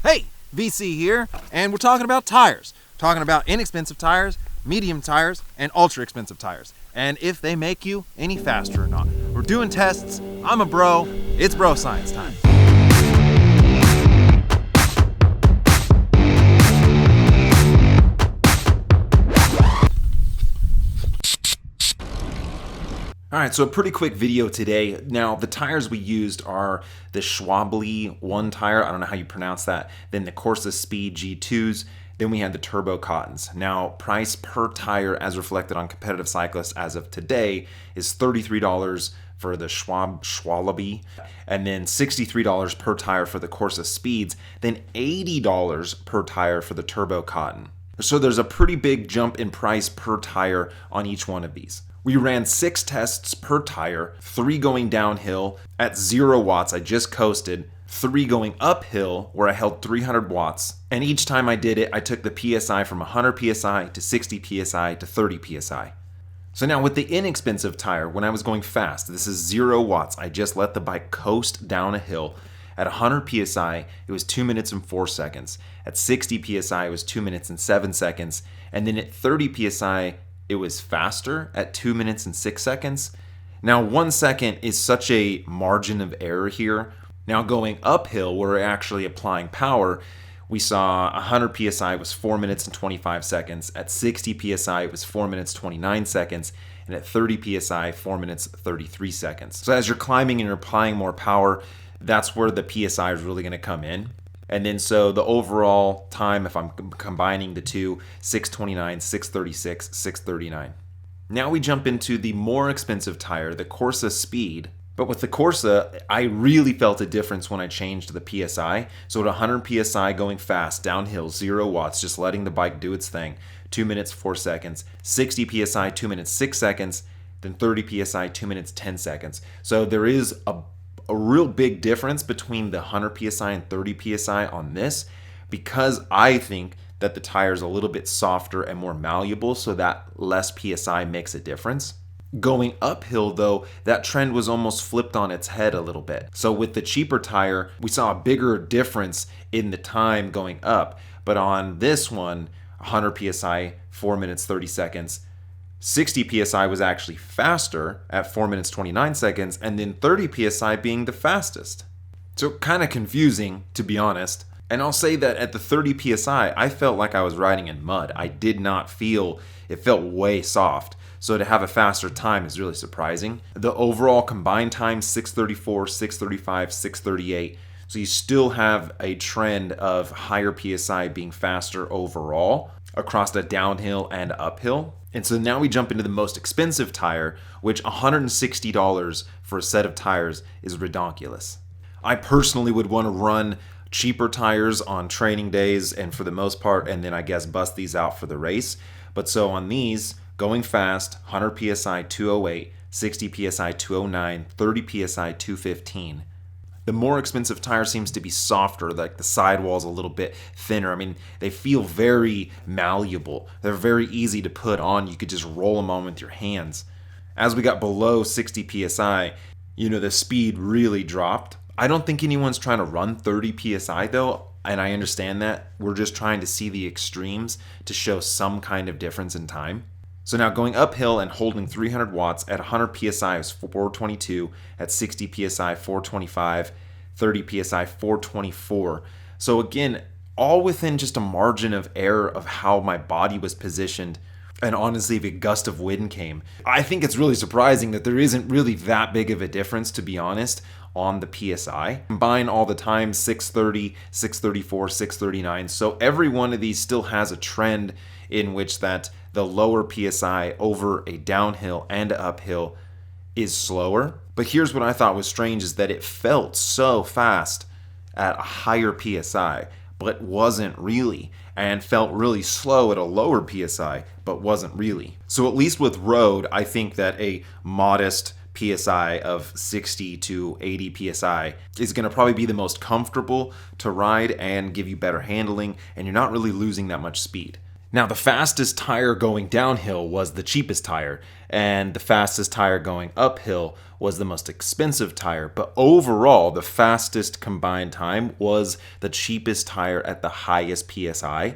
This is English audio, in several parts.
Hey, VC here, and we're talking about tires. We're talking about inexpensive tires, medium tires, and ultra expensive tires, and if they make you any faster or not. We're doing tests. I'm a bro. It's bro science time. Alright, so a pretty quick video today. Now, the tires we used are the Schwably 1 tire, I don't know how you pronounce that, then the Corsa Speed G2s, then we had the Turbo Cottons. Now, price per tire as reflected on Competitive Cyclist as of today is $33 for the Schwalbe, and then $63 per tire for the Corsa Speeds, then $80 per tire for the Turbo Cotton. So there's a pretty big jump in price per tire on each one of these. We ran 6 tests per tire, 3 going downhill at 0 watts, I just coasted, 3 going uphill where I held 300 watts, and each time I did it, I took the PSI from 100 PSI to 60 PSI to 30 PSI. So now with the inexpensive tire, when I was going fast, this is 0 watts, I just let the bike coast down a hill. At 100 PSI, it was 2 minutes and 4 seconds. At 60 PSI, it was 2 minutes and 7 seconds. And then at 30 PSI, it was faster at 2 minutes and 6 seconds. Now 1 second is such a margin of error here. Now going uphill, where we're actually applying power, we saw 100 PSI was 4 minutes and 25 seconds. At 60 PSI, it was 4 minutes 29 seconds. And at 30 PSI, 4 minutes 33 seconds. So as you're climbing and you're applying more power, that's where the PSI is really going to come in. And then so the overall time, if I'm combining the two, 629, 636, 639. Now we jump into the more expensive tire, the Corsa Speed. But with the Corsa, I really felt a difference when I changed the PSI. So at 100 PSI going fast, downhill, 0 watts, just letting the bike do its thing, 2 minutes, 4 seconds. 60 PSI, 2 minutes, 6 seconds. Then 30 PSI, 2 minutes, 10 seconds. So there is a real big difference between the 100 PSI and 30 PSI on this, because I think that the tire is a little bit softer and more malleable, so that less PSI makes a difference. Going uphill though, that trend was almost flipped on its head a little bit. So with the cheaper tire, we saw a bigger difference in the time going up, but on this one, 100 PSI, 4 minutes 30 seconds, 60 PSI was actually faster at 4 minutes 29 seconds, and then 30 PSI being the fastest. So kind of confusing, to be honest. And I'll say that at the 30 PSI, I felt like I was riding in mud. I did not feel, it felt way soft. So to have a faster time is really surprising. The overall combined time, 634, 635, 638. So you still have a trend of higher PSI being faster overall across the downhill and uphill. And so now we jump into the most expensive tire, which $160 for a set of tires is redonkulous. I personally would want to run cheaper tires on training days and for the most part, and then I guess bust these out for the race. But so on these, going fast, 100 PSI 208, 60 PSI 209, 30 PSI 215. The more expensive tire seems to be softer, like the sidewall's a little bit thinner. I mean, they feel very malleable. They're very easy to put on. You could just roll them on with your hands. As we got below 60 PSI, the speed really dropped. I don't think anyone's trying to run 30 PSI though, and I understand that. We're just trying to see the extremes to show some kind of difference in time. So now going uphill and holding 300 watts at 100 PSI is 422, at 60 PSI 425, 30 PSI 424. So again, all within just a margin of error of how my body was positioned. And honestly, if a gust of wind came, I think it's really surprising that there isn't really that big of a difference, to be honest, on the PSI. Combine all the times, 630, 634, 639. So every one of these still has a trend in which that the lower PSI over a downhill and uphill is slower. But here's what I thought was strange is that it felt so fast at a higher PSI, but wasn't really, and felt really slow at a lower PSI, but wasn't really. So at least with road, I think that a modest PSI of 60 to 80 PSI is going to probably be the most comfortable to ride and give you better handling, and you're not really losing that much speed. Now, the fastest tire going downhill was the cheapest tire, and the fastest tire going uphill was the most expensive tire. But overall, the fastest combined time was the cheapest tire at the highest PSI,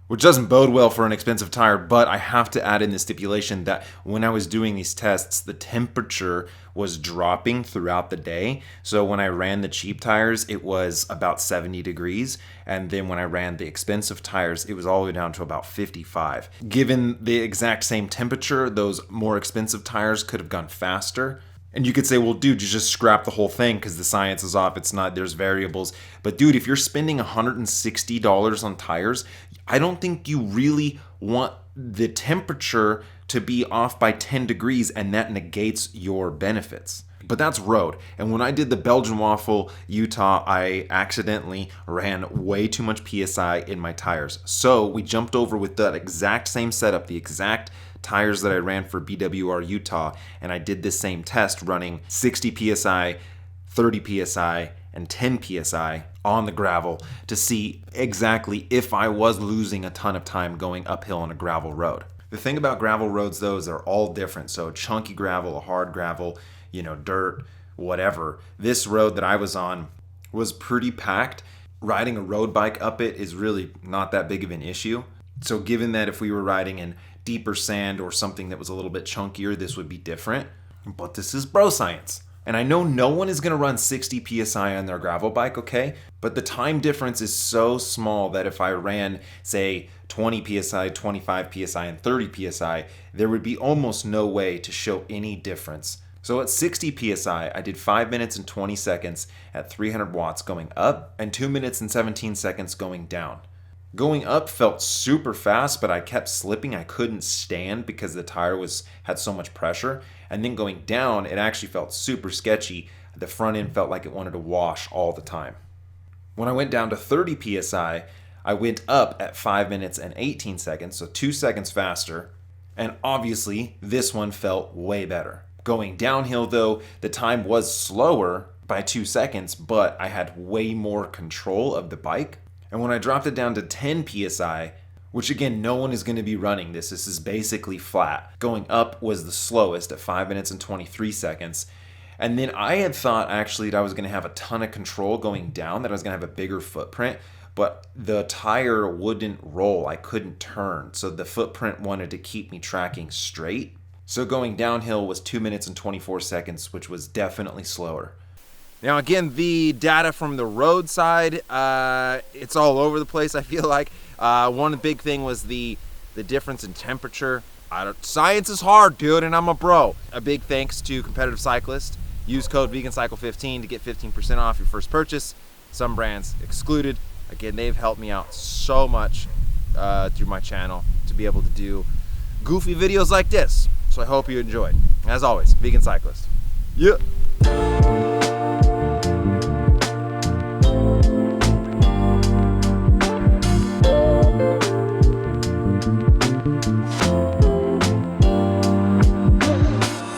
which doesn't bode well for an expensive tire. But I have to add in the stipulation that when I was doing these tests, the temperature was dropping throughout the day. So when I ran the cheap tires, it was about 70 degrees. And then when I ran the expensive tires, it was all the way down to about 55. Given the exact same temperature, those more expensive tires could have gone faster. And you could say, well, dude, you just scrap the whole thing because the science is off. It's not, there's variables. But dude, if you're spending $160 on tires, I don't think you really want the temperature to be off by 10 degrees, and that negates your benefits. But that's road. And when I did the Belgian Waffle Utah, I accidentally ran way too much PSI in my tires. So we jumped over with that exact same setup, the exact tires that I ran for BWR Utah, and I did this same test running 60 PSI, 30 PSI, and 10 PSI on the gravel to see exactly if I was losing a ton of time going uphill on a gravel road. The thing about gravel roads, though, is they're all different. So chunky gravel, a hard gravel, dirt, whatever. This road that I was on was pretty packed. Riding a road bike up it is really not that big of an issue. So given that if we were riding in deeper sand or something that was a little bit chunkier, this would be different. But this is bro science. And I know no one is going to run 60 PSI on their gravel bike, okay? But the time difference is so small that if I ran, say, 20 PSI, 25 PSI, and 30 PSI, there would be almost no way to show any difference. So at 60 PSI, I did 5 minutes and 20 seconds at 300 watts going up and 2 minutes and 17 seconds going down. Going up felt super fast, but I kept slipping. I couldn't stand because the tire had so much pressure. And then going down, it actually felt super sketchy. The front end felt like it wanted to wash all the time. When I went down to 30 PSI, I went up at 5 minutes and 18 seconds, so 2 seconds faster. And obviously, this one felt way better. Going downhill, though, the time was slower by 2 seconds, but I had way more control of the bike. And when I dropped it down to 10 PSI, which again, no one is going to be running this. This is basically flat. Going up was the slowest at 5 minutes and 23 seconds. And then I had thought actually that I was going to have a ton of control going down, that I was going to have a bigger footprint, but the tire wouldn't roll. I couldn't turn. So the footprint wanted to keep me tracking straight. So going downhill was 2 minutes and 24 seconds, which was definitely slower. Now again, the data from the roadside, it's all over the place, I feel like. One big thing was the difference in temperature. Science is hard, dude, and I'm a bro. A big thanks to Competitive Cyclist. Use code VEGANCYCLE15 to get 15% off your first purchase. Some brands excluded. Again, they've helped me out so much through my channel to be able to do goofy videos like this. So I hope you enjoyed. As always, Vegan Cyclist. Yeah.